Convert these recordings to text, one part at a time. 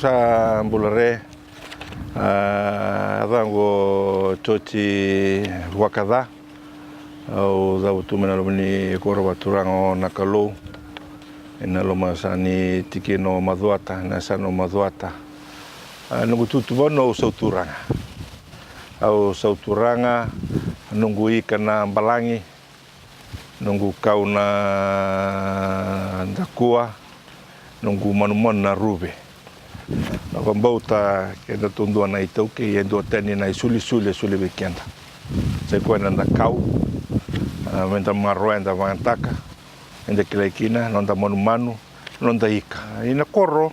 sa bulare adango toti wakada au dau tu mena lomani kora waturango nakalo ina loma sani tikino maduata na sano maduata nungu tutu bono sauturanga au sauturanga nungu ikana balangi nungu kauna dakua nungu manumon na rube Pambauta kena tundua na itau ke yendo tani na suli bekenda. Sai ko na kau. Menta marroenda vantaka. Ende kilekina nonda manu nonda ika. Ina korro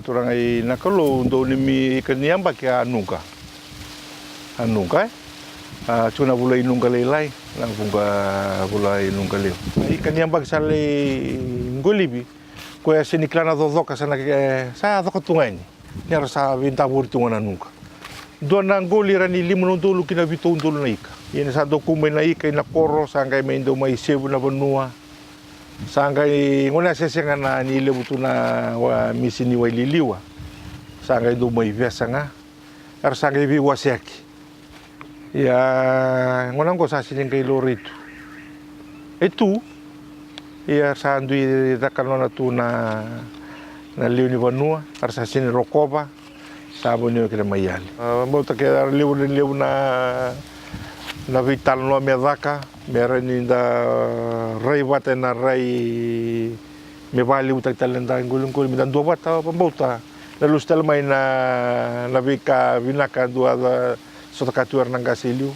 turanga ina kalo ndo nimi kaniamba ke anuka. Anuka tuna bula inunga lelai lang bunga bula inunga leo. Ika niamba sale ngolibi. Ko ya siniklana dodoka sana ke sa doka tungaini ni rasa vinta burtunga nunca dona ngoli rani limu dulu kina vito dulu na ika ina sa dokumen na ika ina koro sangai mendo mai sebu na benua sangai ngona sesenga na ni lebutuna wa misini wa liliwa sangai do mai vesanga ar sangai vi wasiaki ya ngona ngo sa siningai loritu itu ia sandui dakalona tu na liu ni vanua arsa sini rokoba sabonio kira maiali mbota ke liu na vital no me daka mera ni da rai wate na rai me vali utak talenta ngulungul mi dan dua bata mbota lalu setel mai na vika vinaka dua sota katuar nang kasiliu